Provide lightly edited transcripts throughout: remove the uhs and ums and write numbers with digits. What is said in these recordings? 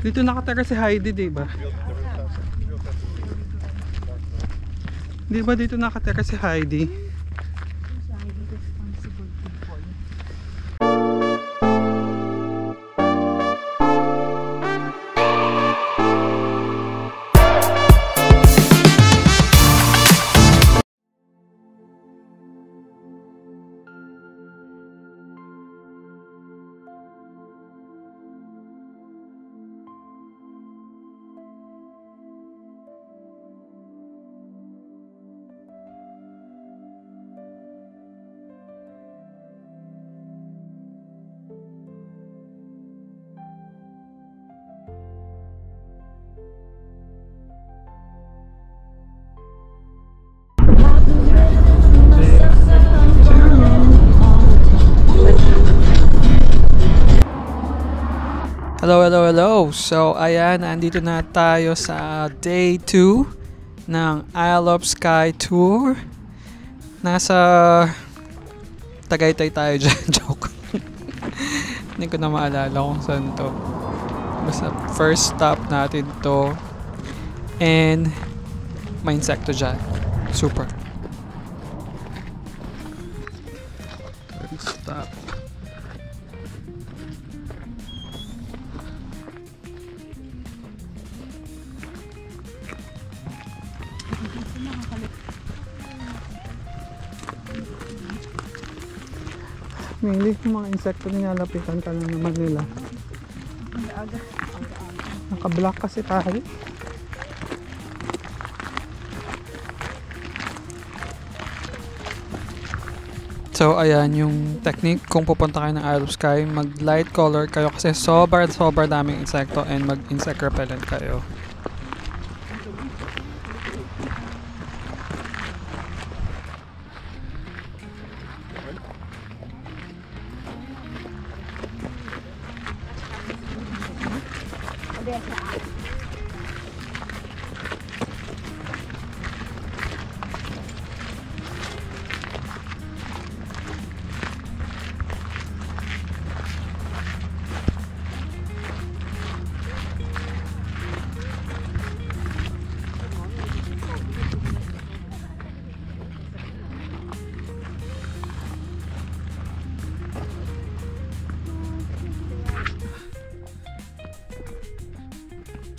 Dito nakatira si Heidi, di ba? Di ba dito nakatira si Heidi? Hello, hello, hello! So, ayan, andito na tayo sa day 2 ng Isle of Skye Tour. Nasa Tagaytay tayo dyan, joke. Hindi ko na maalala kung saan to. Basta first stop natin to. And may insekto dyan. Super. First stop. Mainly yung mga insekto nilalapitan ka lang naman nila. Naka-block kasi tayo. So ayan yung technique kung pupunta kayo ng Isle of Skye, mag light color kayo kasi sobrang daming insekto and mag insect repellent kayo.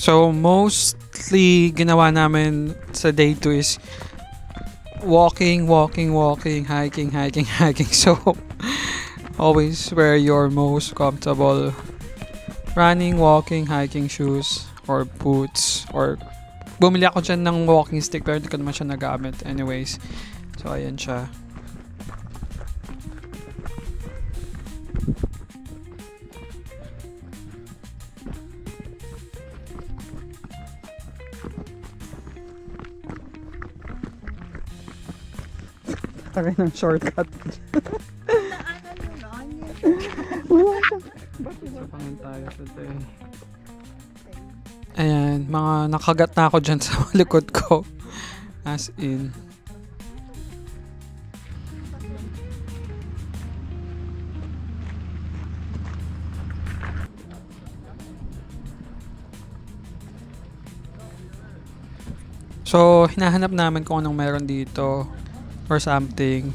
So mostly ginawa namin sa day 2 is walking, hiking. So always wear your most comfortable running, walking, hiking shoes or boots, or bumili ako dyan ng walking stick pero hindi ko naman siya nagamit anyways. So ayan siya. Tagay ng shortcut. Ayan, mga nakagat na ako dyan sa likod ko. As in. So, hinahanap namin kung anong meron dito or something,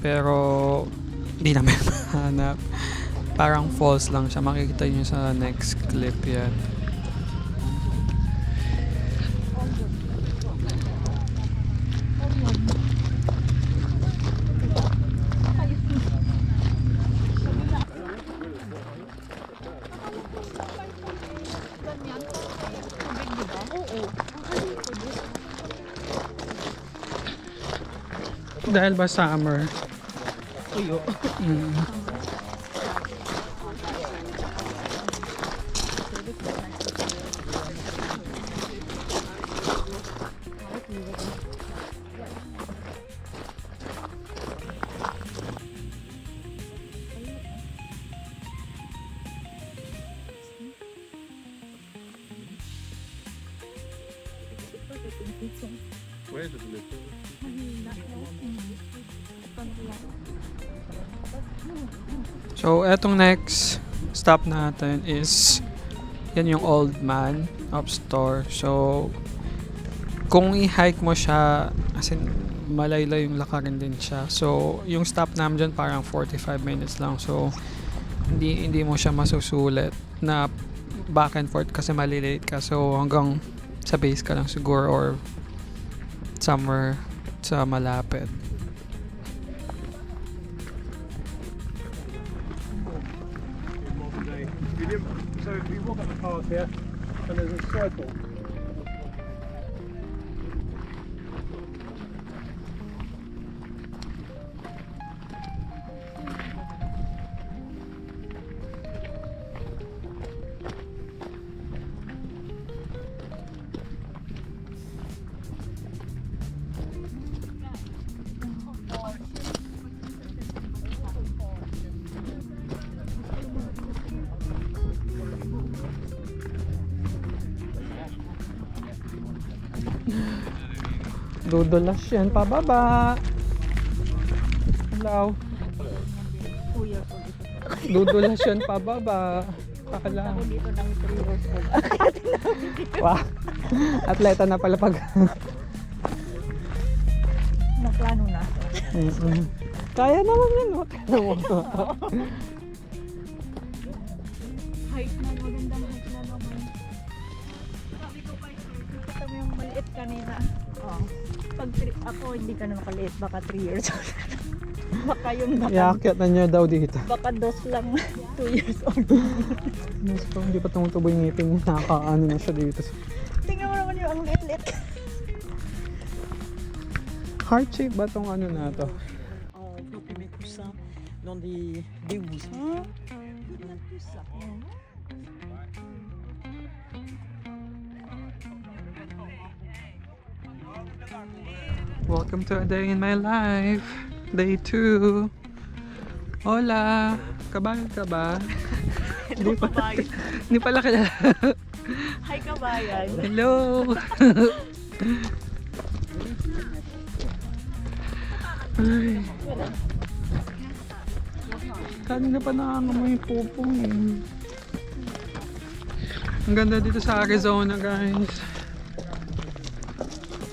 pero hindi namin mahanap. Parang false lang siya, makikita nyo sa next clip yan. Dahil ba summer? Uyo. So, etong next stop natin is yan yung Old Man Upstore. So, kung i-hike mo siya, as in, malaylay yung lakarin din siya. So, yung stop namin dyan parang 45 minutes lang. So, hindi mo siya masusulit na back and forth kasi malilate ka. So, hanggang sa base ka lang siguro or somewhere sa malapit. So we walk up the path here, and there's a circle. Dudulas yan pababa. Hello. Dudulas yan pababa. Pakala. Ako dito ng 3 years old. Wow. Atleta na pala pag. Naplano na. Kaya naman yan. Wag ka na mo. Hike na, magandang hike na naman. Sabi ko pa kita mo yung maliit kanina. Oh. Pag ako hindi ka na makaliit, baka 3 years old. Baka yung Iakyat na niya daw dito. baka dos lang 2 years old. Mas pa hindi pa tumutubo yung ngipin niya. Nakaano na siya dito. Tingnan mo naman yung ang liit-liit. Heart shape ba tong ano na to? On peut mettre tout ça dans des housses. Welcome to a day in my life. Day 2. Hola. Kabayan ka ba? Hindi pa. Hindi pala kilala. Hi kabayan. Hello. Ay. Kanina pa nangangamoy yung pupong eh. Ang ganda dito sa Arizona, guys.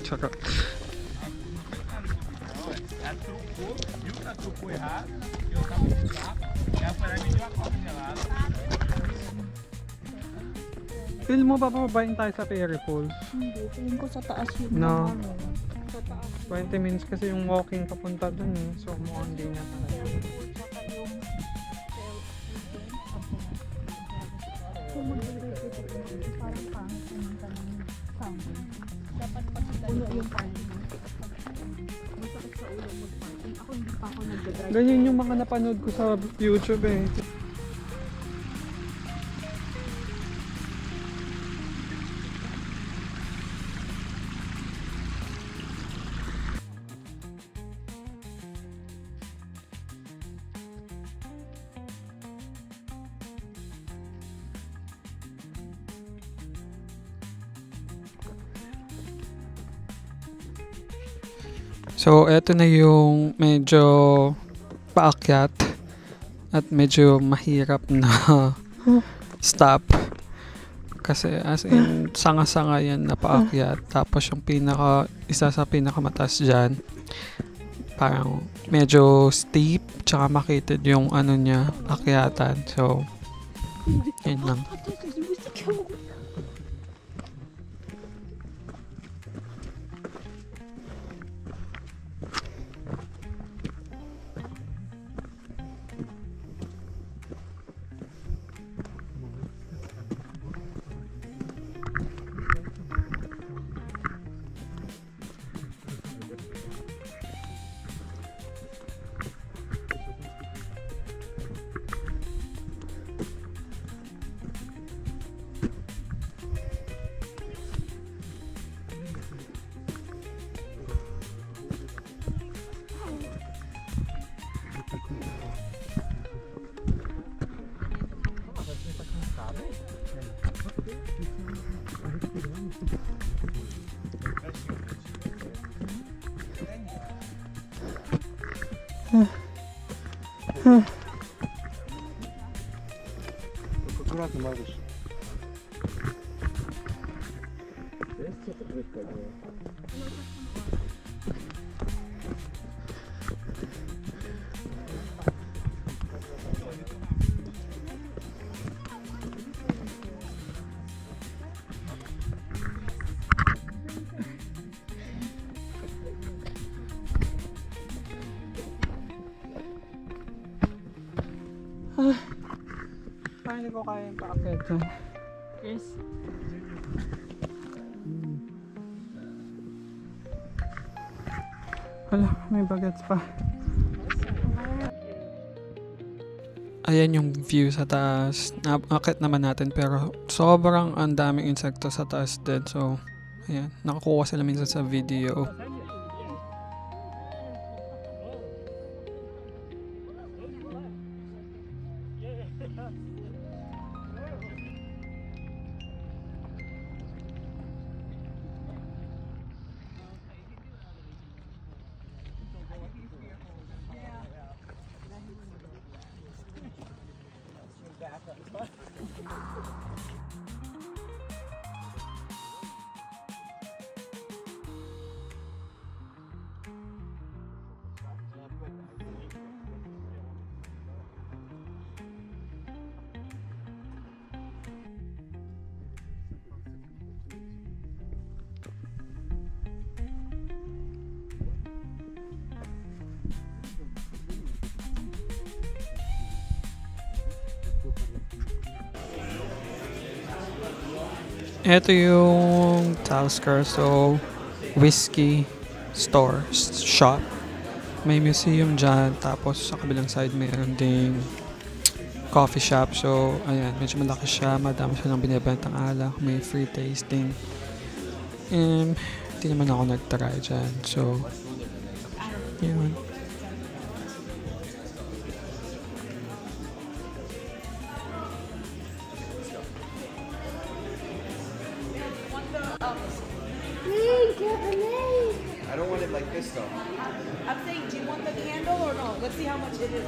Charot. Feel mo pa papabayin tayo sa Perry Falls? Hindi, tingin ko sa taas yun. No. Ano, sa taas. 20 minutes kasi yung walking papunta dun eh. So mukhang hindi na tayo. Saka yung parang pangit naman kami sound. Dapat puno yung parking. Masakit sa ulo mag-parking. Ako hindi pa ako nag-drive. Ganyan yung mga napanood ko sa YouTube eh. So, eto na yung medyo paakyat at medyo mahirap na stop. Kasi as in, sanga-sanga yan na paakyat. Tapos yung isa sa pinakamataas dyan, parang medyo steep, tsaka makitid yung ano niya, akyatan. So, yun lang. Аккуратно, Маргуш. ko kaya yung paakyat dyan. Yes. Hala, may bagets pa. Ayan yung view sa taas. Nakakit naman natin pero sobrang ang daming insekto sa taas din. So, ayan. Nakakuha sila minsan sa video. Ito yung Talsker, so whiskey store, shop. May museum dyan, tapos sa kabilang side mayroon ding coffee shop. So, ayan, medyo malaki siya, madami siya ng binibentang alak, may free tasting. Hindi naman ako nag-try dyan, so, yun. I don't want it like this though. I'm saying, do you want the candle or no? Let's see how much it is.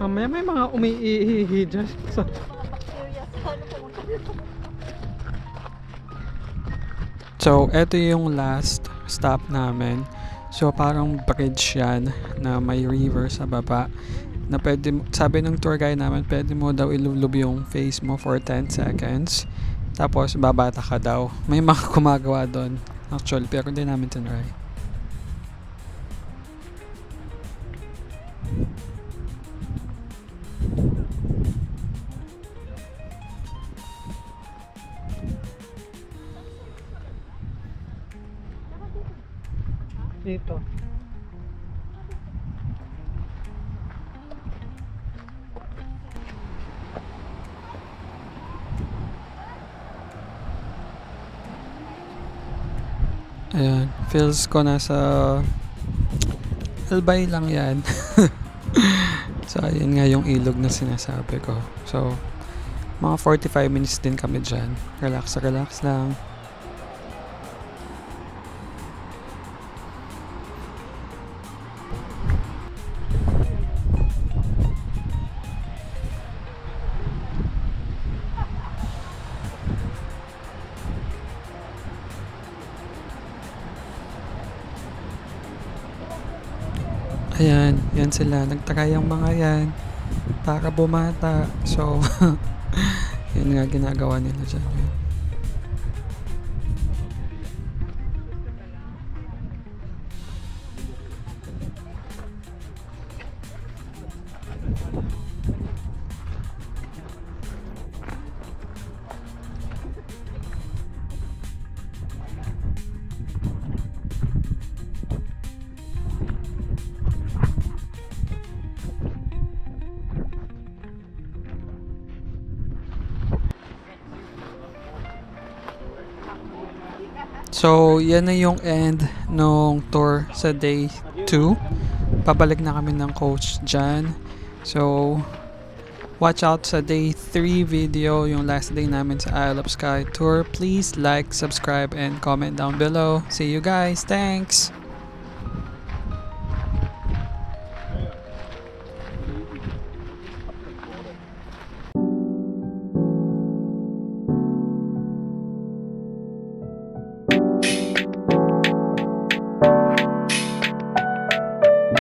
Mamaya may mga umiihi dyan. So, eto yung last stop namin. So, parang bridge yan na may river sa baba. Na pwede, sabi ng tour guide namin, pwede mo daw ilulub yung face mo for 10 seconds. Tapos, babata ka daw. May mga gumagawa doon. Actually, pero hindi namin tinry. Dito. Ayan, feels ko nasa Albay lang yan. So, ayun nga yung ilog na sinasabi ko. So, mga 45 minutes din kami dyan. Relax lang. Ayan, yan sila. Nagtry ang mga yan para bumata. So, yun nga ginagawa nila dyan. So, yan na yung end nung tour sa day 2. Pabalik na kami ng coach dyan. So, watch out sa day 3 video, yung last day namin sa Isle of Skye tour. Please like, subscribe, and comment down below. See you guys. Thanks!